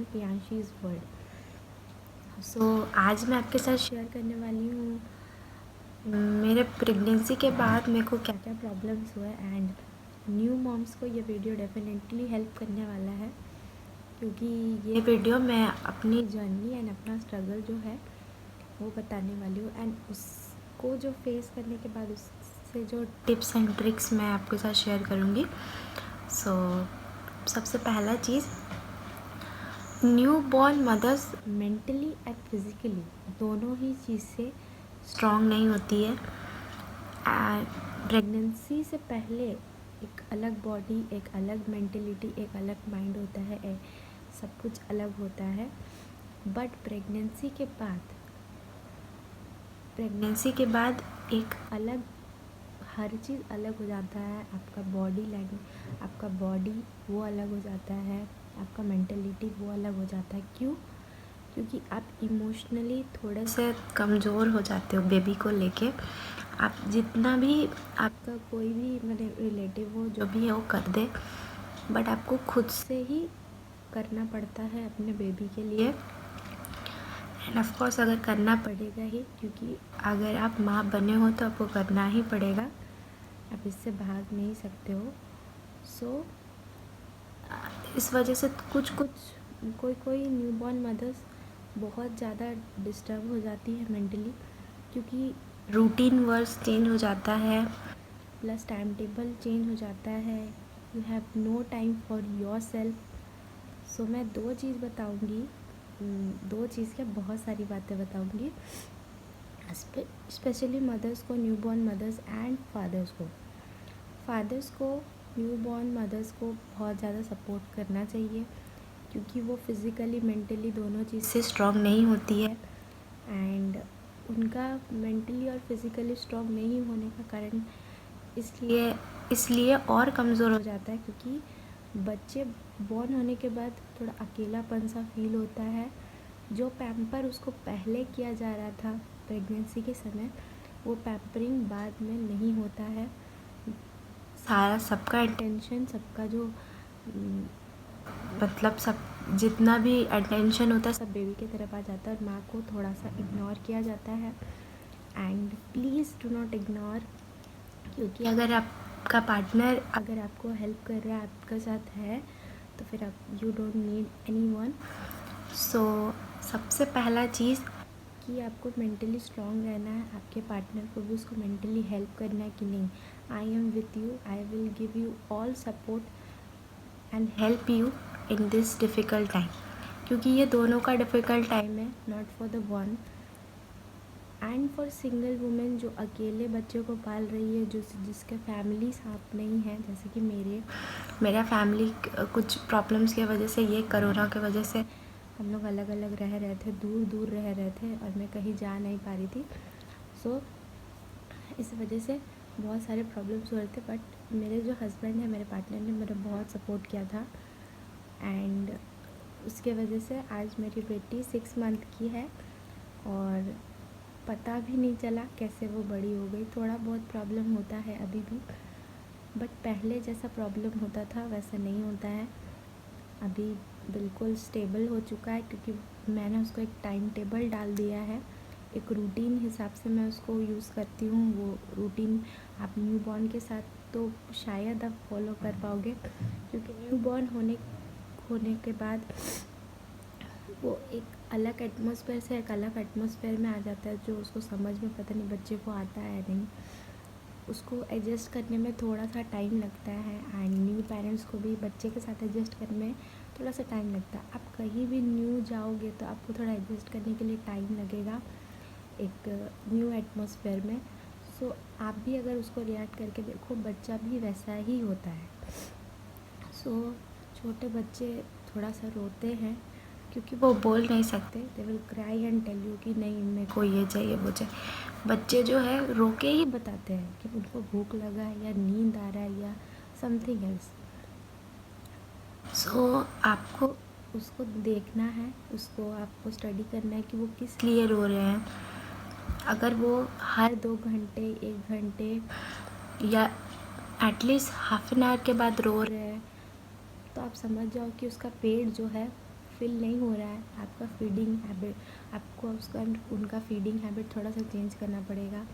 Channel प्रियांशीज़ world. सो आज मैं आपके साथ शेयर करने वाली हूँ मेरे प्रेगनेंसी के बाद मेरे को क्या क्या प्रॉब्लम्स हुए एंड न्यू मॉम्स को ये वीडियो डेफिनेटली हेल्प करने वाला है, क्योंकि ये वीडियो मैं अपनी जर्नी एंड अपना स्ट्रगल जो है वो बताने वाली हूँ एंड उसको जो फेस करने के बाद उससे जो टिप्स एंड ट्रिक्स मैं आपके साथ शेयर करूँगी। सबसे पहला चीज़, new born mothers mentally and physically दोनों ही चीज़ से स्ट्रॉन्ग नहीं होती है। प्रेगनेंसी से पहले एक अलग बॉडी, एक अलग मेंटलिटी, एक अलग माइंड होता है, सब कुछ अलग होता है। बट प्रेगनेंसी के बाद एक अलग, हर चीज़ अलग हो जाता है। आपका बॉडी लैंग्वेज, आपका बॉडी वो अलग हो जाता है, आपका मेंटलिटी वो अलग हो जाता है। क्यों? क्योंकि आप इमोशनली थोड़े से कमज़ोर हो जाते हो बेबी को लेके। आप जितना भी आपका कोई भी मतलब रिलेटिव हो, जो भी है वो कर दे, बट आपको खुद से ही करना पड़ता है अपने बेबी के लिए। एंड ऑफ कोर्स अगर करना पड़ेगा ही, क्योंकि अगर आप माँ बने हो तो आपको करना ही पड़ेगा, आप इससे भाग नहीं सकते हो। इस वजह से कोई न्यूबॉर्न मदर्स बहुत ज़्यादा डिस्टर्ब हो जाती है मेंटली, क्योंकि रूटीन वर्क चेंज हो जाता है, प्लस टाइम टेबल चेंज हो जाता है। You have no time for yourself. So मैं दो चीज़ बताऊँगी, दो चीज़ क्या बहुत सारी बातें बताऊँगी, स्पेशली मदर्स को, न्यूबॉर्न मदर्स एंड फादर्स को न्यूबॉर्न मदर्स को बहुत ज़्यादा सपोर्ट करना चाहिए, क्योंकि वो फिज़िकली मेंटली दोनों चीज़ से स्ट्रॉन्ग नहीं होती है। एंड उनका मेंटली और फिज़िकली स्ट्रॉन्ग नहीं होने का कारण इसलिए और कमज़ोर हो जाता है, क्योंकि बच्चे बॉर्न होने के बाद थोड़ा अकेलापन सा फील होता है। जो पैम्पर उसको पहले किया जा रहा था प्रेगनेंसी के समय, वो पैम्परिंग बाद में नहीं होता है। सबका अटेंशन, सबका जो मतलब सब जितना भी अटेंशन होता है सब बेबी की तरफ आ जाता है और माँ को थोड़ा सा इग्नोर किया जाता है। And please do not ignore, क्योंकि अगर आपका पार्टनर अगर आपको हेल्प कर रहा है, आपके साथ है, तो फिर आप यू डोंट नीड एनीवन। सबसे पहला चीज़ कि आपको मेंटली स्ट्रॉन्ग रहना है, आपके पार्टनर को भी उसको मेंटली हेल्प करना है कि नहीं, I am with you, I will give you all support and help you in this difficult time, क्योंकि ये दोनों का डिफ़िकल्ट टाइम है, not for the one. And for single women जो अकेले बच्चे को पाल रही है, जिसके फैमिली साथ नहीं है, जैसे कि मेरा फैमिली कुछ प्रॉब्लम्स की वजह से, ये कोरोना की वजह से हम लोग अलग अलग रह रहे थे, दूर रह रहे थे और मैं कहीं जा नहीं पा रही थी। इस वजह से बहुत सारे प्रॉब्लम्स हो रहे थे, बट मेरे जो हस्बैंड है, मेरे पार्टनर ने मेरा बहुत सपोर्ट किया था। एंड उसके वजह से आज मेरी बेटी 6 मंथ की है और पता भी नहीं चला कैसे वो बड़ी हो गई। थोड़ा बहुत प्रॉब्लम होता है अभी भी, बट पहले जैसा प्रॉब्लम होता था वैसा नहीं होता है। अभी बिल्कुल स्टेबल हो चुका है, क्योंकि मैंने उसको एक टाइम टेबल डाल दिया है, एक रूटीन हिसाब से मैं उसको यूज़ करती हूँ। वो रूटीन आप न्यू बॉर्न के साथ तो शायद आप फॉलो कर पाओगे, क्योंकि न्यू बॉर्न होने के बाद वो एक अलग एटमॉस्फेयर से एक अलग एटमॉस्फेयर में आ जाता है, जो उसको समझ में पता नहीं बच्चे को आता है नहीं, उसको एडजस्ट करने में थोड़ा सा टाइम लगता है। एंड न्यू पेरेंट्स को भी बच्चे के साथ एडजस्ट करने में थोड़ा सा टाइम लगता है। आप कहीं भी न्यू जाओगे तो आपको थोड़ा एडजस्ट करने के लिए टाइम लगेगा एक न्यू एटमॉस्फेयर में। आप भी अगर उसको रिएक्ट करके देखो, बच्चा भी वैसा ही होता है। छोटे बच्चे थोड़ा सा रोते हैं, क्योंकि वो बोल नहीं सकते, they will cry and tell you कि नहीं मेरे को ये चाहिए वो चाहिए। बच्चे जो है रो के ही बताते हैं कि उनको भूख लगा है या नींद आ रहा है या समथिंग एल्स। आपको उसको देखना है, उसको आपको स्टडी करना है कि वो किस लिए रो रहे हैं। अगर वो हर 2 घंटे 1 घंटे या एटलीस्ट हाफ एन आवर के बाद रो रहे हैं, तो आप समझ जाओ कि उसका पेट जो है फील नहीं हो रहा है, आपका फीडिंग हैबिट, आपको उनका फीडिंग हैबिट थोड़ा सा चेंज करना पड़ेगा।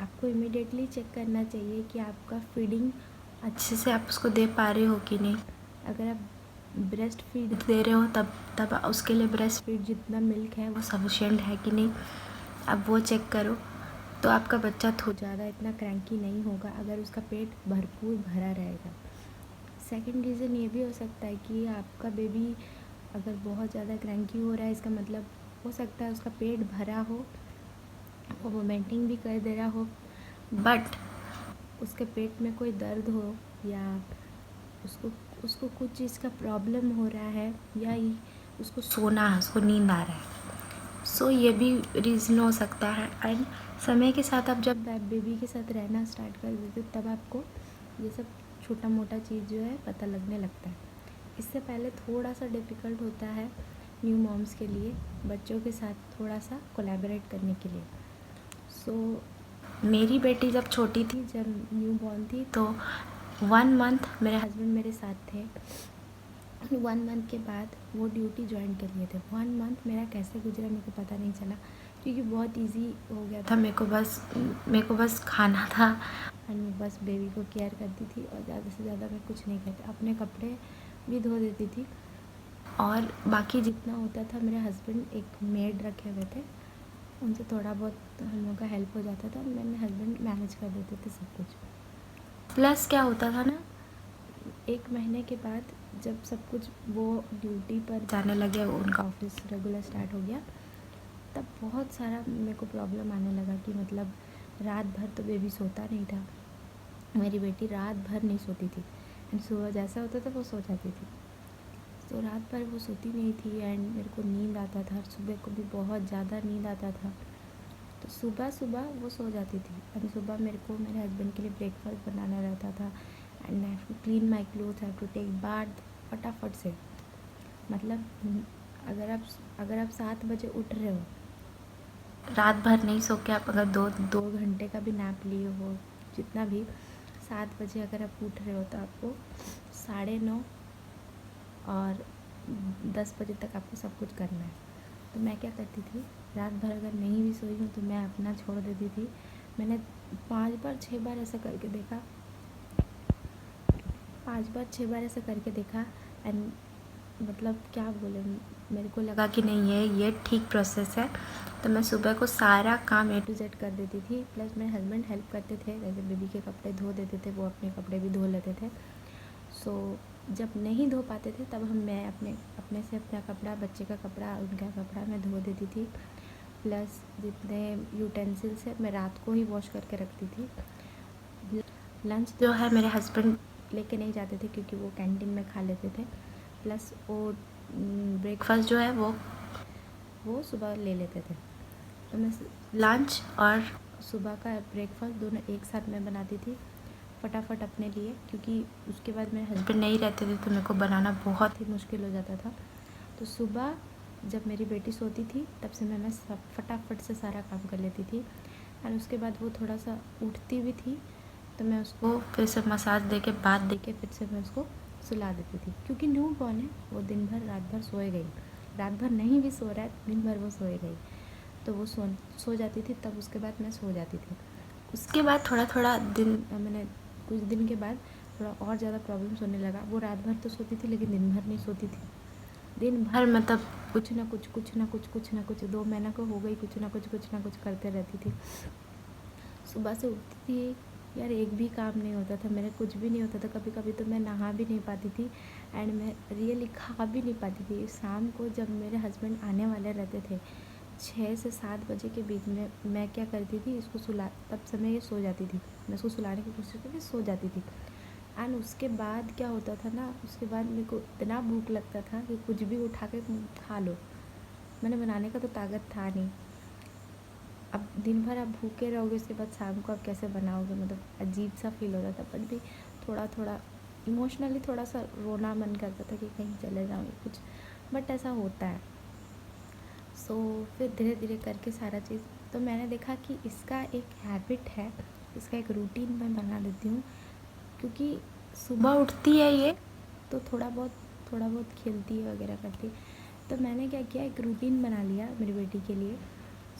आपको इमीडिएटली चेक करना चाहिए कि आपका फीडिंग अच्छे से आप उसको दे पा रहे हो कि नहीं। अगर आप ब्रेस्ट फीड दे रहे हो तब उसके लिए ब्रेस्ट फीड जितना मिल्क है वो सफिशिएंट है कि नहीं, अब वो चेक करो। तो आपका बच्चा ज़्यादा इतना क्रैंकी नहीं होगा अगर उसका पेट भरपूर भरा रहेगा। सेकंड रीज़न ये भी हो सकता है कि आपका बेबी अगर बहुत ज़्यादा क्रैंकी हो रहा है, इसका मतलब हो सकता है उसका पेट भरा हो, वो वोमिटिंग भी कर दे रहा हो, बट उसके पेट में कोई दर्द हो या उसको कुछ चीज़ का प्रॉब्लम हो रहा है या उसको सोना है, उसको नींद आ रहा है। सो ये भी रीज़न हो सकता है। एंड समय के साथ आप जब बेबी के साथ रहना स्टार्ट कर देते तब आपको ये सब छोटा मोटा चीज़ जो है पता लगने लगता है। इससे पहले थोड़ा सा डिफ़िकल्ट होता है न्यू मॉम्स के लिए बच्चों के साथ थोड़ा सा कोलैबोरेट करने के लिए। सो मेरी बेटी जब छोटी थी, जब न्यू बॉर्न थी, तो 1 मंथ मेरे हस्बैंड मेरे साथ थे। 1 मंथ के बाद वो ड्यूटी ज्वाइन कर लिए थे। 1 मंथ मेरा कैसे गुजरा मेरे को पता नहीं चला, क्योंकि बहुत इजी हो गया था। मेरे को बस खाना था एंड मैं बस बेबी को केयर करती थी और ज़्यादा से ज़्यादा मैं कुछ नहीं करती। अपने कपड़े भी धो देती थी और बाकी जितना होता था मेरे हस्बैंड एक मेड रखे हुए थे, उनसे थोड़ा बहुत हम लोगों का हेल्प हो जाता था। मेरे हस्बैंड मैनेज कर देते थे सब कुछ। प्लस क्या होता था ना, 1 महीने के बाद जब सब कुछ वो ड्यूटी पर जाने लगे, उनका ऑफिस रेगुलर स्टार्ट हो गया, तब बहुत सारा मेरे को प्रॉब्लम आने लगा कि मतलब रात भर तो बेबी सोता नहीं था। मेरी बेटी रात भर नहीं सोती थी एंड सुबह जैसा होता था वो सो जाती थी। तो रात भर वो सोती नहीं थी एंड मेरे को नींद आता था, सुबह को भी बहुत ज़्यादा नींद आता था। तो सुबह सुबह वो सो जाती थी एंड सुबह मेरे को मेरे हस्बैंड के लिए ब्रेकफास्ट बनाना रहता था and I have to clean my cloth, I have to take bath फटाफट से। मतलब अगर आप 7 बजे उठ रहे हो, रात भर नहीं सो के आप अगर दो घंटे का भी नैप लिए हो, जितना भी, 7 बजे अगर आप उठ रहे हो तो आपको 9:30 और 10 बजे तक आपको सब कुछ करना है। तो मैं क्या करती थी, रात भर अगर नहीं भी सोई हूँ तो मैं अपना छोड़ देती थी। मैंने 5 बार 6 बार ऐसा करके देखा, 5 बार 6 बार ऐसा करके देखा एंड मतलब क्या बोले, मेरे को लगा कि नहीं ये ठीक प्रोसेस है। तो मैं सुबह को सारा काम A to Z कर देती थी। प्लस मेरे हस्बैंड हेल्प करते थे, जैसे बेबी के कपड़े धो देते थे, वो अपने कपड़े भी धो लेते थे। सो जब नहीं धो पाते थे तब मैं अपने से अपना कपड़ा, बच्चे का कपड़ा, उनका कपड़ा मैं धो देती थी। प्लस जितने यूटेंसिल्स है मैं रात को ही वॉश करके रखती थी। लंच जो है मेरे हस्बैंड लेके नहीं जाते थे क्योंकि वो कैंटीन में खा लेते थे। प्लस वो ब्रेकफास्ट जो है वो सुबह ले लेते थे। तो मैं लंच और सुबह का ब्रेकफास्ट दोनों एक साथ मैं बनाती थी फटाफट अपने लिए, क्योंकि उसके बाद मेरे हस्बैंड नहीं रहते थे तो मेरे को बनाना बहुत ही मुश्किल हो जाता था। तो सुबह जब मेरी बेटी सोती थी तब से मैं सब फटाफट से सारा काम कर लेती थी और उसके बाद वो थोड़ा सा उठती भी थी तो मैं उसको फिर से मसाज दे के बात दे के फिर से मैं उसको सुला देती थी, क्योंकि न्यू बॉर्न है, वो दिन भर रात भर सोए गई। रात भर नहीं भी सो रहा है, दिन भर वो सोए गई। तो वो सो जाती थी, तब उसके बाद मैं सो जाती थी। उसके बाद थोड़ा दिन मैंने कुछ दिन के बाद थोड़ा और ज़्यादा प्रॉब्लम्स होने लगा। वो रात भर तो सोती थी लेकिन दिन भर नहीं सोती थी। दिन भर मतलब कुछ ना कुछ 2 महीना को हो गई, कुछ ना कुछ करते रहती थी। सुबह से उठती थी यार, एक भी काम नहीं होता था मेरा, कुछ भी नहीं होता था। कभी कभी तो मैं नहा भी नहीं पाती थी एंड मैं रियली खा भी नहीं पाती थी। शाम को जब मेरे हस्बैंड आने वाले रहते थे 6 से 7 बजे के बीच में, मैं क्या करती थी, इसको तब समय ये सो जाती थी, मैं इसको सुलाने की कोशिश करके सो जाती थी। एंड उसके बाद क्या होता था ना, उसके बाद मेरे को इतना भूख लगता था कि कुछ भी उठा के खा लो। मैंने बनाने का तो ताकत था नहीं। अब दिन भर आप भूखे रहोगे, उसके बाद शाम को आप कैसे बनाओगे, मतलब अजीब सा फील होता था। पर भी थोड़ा इमोशनली थोड़ा सा रोना मन करता था कि कहीं चले जाऊँ कुछ, बट ऐसा होता है। सो फिर धीरे धीरे करके सारा चीज़, तो मैंने देखा कि इसका एक हैबिट है, इसका एक रूटीन मैं बना देती हूँ। क्योंकि सुबह उठती है ये तो थोड़ा बहुत खेलती है वगैरह करती है तो मैंने क्या किया, एक रूटीन बना लिया मेरी बेटी के लिए।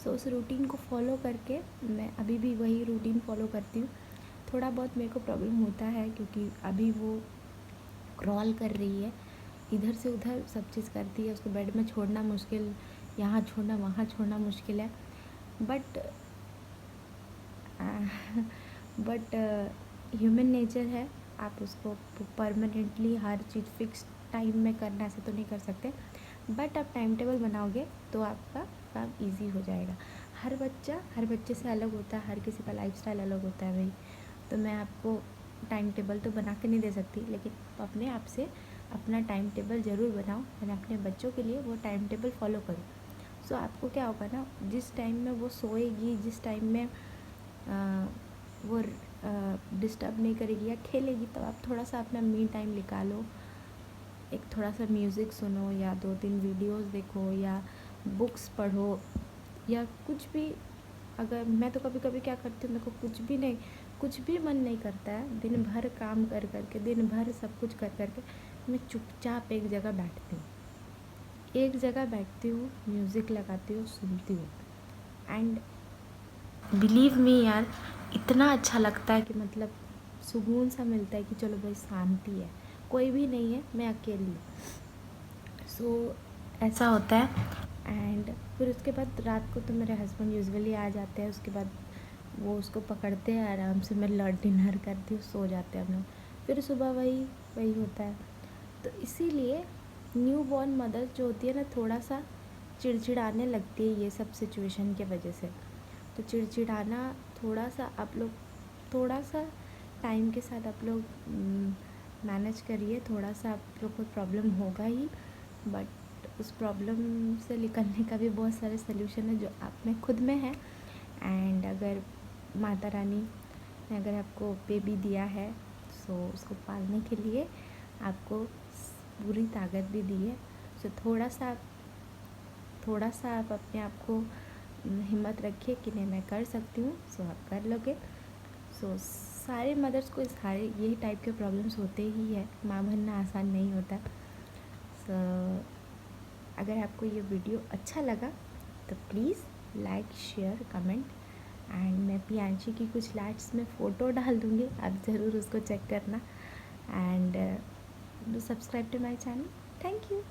सो उस रूटीन को फॉलो करके मैं अभी भी वही रूटीन फॉलो करती हूँ। थोड़ा बहुत मेरे को प्रॉब्लम होता है क्योंकि अभी वो क्रॉल कर रही है, इधर से उधर सब चीज़ करती है, उसको बेड में छोड़ना मुश्किल, यहाँ छोड़ना वहाँ छोड़ना मुश्किल है। बट बट ह्यूमन नेचर है, आप उसको परमानेंटली हर चीज़ फिक्स टाइम में करना ऐसे तो नहीं कर सकते, बट आप टाइम टेबल बनाओगे तो आपका काम इजी हो जाएगा। हर बच्चे से अलग होता है, हर किसी का लाइफस्टाइल अलग होता है भाई। तो मैं आपको टाइम टेबल तो बना के नहीं दे सकती, लेकिन अपने आप से अपना टाइम टेबल ज़रूर बनाओ और अपने बच्चों के लिए वो टाइम टेबल फॉलो करो। सो आपको क्या होगा ना, जिस टाइम में वो सोएगी, जिस टाइम में वो डिस्टर्ब नहीं करेगी या खेलेगी, तब आप थोड़ा सा अपना मी टाइम निकालो, एक थोड़ा सा म्यूज़िक सुनो या 2-3 वीडियोस देखो या बुक्स पढ़ो या कुछ भी। अगर मैं तो कभी कभी क्या करती हूँ, मेरे को कुछ भी मन नहीं करता है, दिन भर काम कर करके, दिन भर सब कुछ कर करके मैं चुपचाप एक जगह बैठती हूँ, म्यूज़िक लगाती हूँ, सुनती हूँ। एंड बिलीव मी यार, इतना अच्छा लगता है कि मतलब सुकून सा मिलता है कि चलो भाई शांति है, कोई भी नहीं है, मैं अकेली हूँ। सो ऐसा होता है। एंड फिर उसके बाद रात को तो मेरे हस्बैंड यूजुअली आ जाते हैं, उसके बाद वो उसको पकड़ते हैं आराम से, मैं डिनर करती हूँ, सो जाते हैं हम लोग, फिर सुबह वही होता है। तो इसीलिए न्यू बॉर्न मदर जो होती है ना, थोड़ा सा चिड़चिड़ाने लगती है ये सब सिचुएशन के वजह से। तो चिड़चिड़ाना थोड़ा सा आप लोग, थोड़ा सा टाइम के साथ आप लोग मैनेज करिए। थोड़ा सा आप लोग को प्रॉब्लम होगा ही, बट उस प्रॉब्लम से निकलने का भी बहुत सारे सल्यूशन है जो आप में खुद में है। एंड अगर माता रानी ने अगर आपको बेबी दिया है, सो उसको पालने के लिए आपको पूरी ताकत भी दी है। सो थोड़ा सा आप अपने आप को हिम्मत रखिए कि नहीं मैं कर सकती हूँ, सो आप कर लोगे। सो सारे मदर्स को सारे यही टाइप के प्रॉब्लम्स होते ही है, माँ बनना आसान नहीं होता। सो अगर आपको ये वीडियो अच्छा लगा तो please like, share, comment. And मैं पियांशी की कुछ लाइट्स में फ़ोटो डाल दूँगी, आप ज़रूर उसको चेक करना। And do subscribe to my channel. Thank you.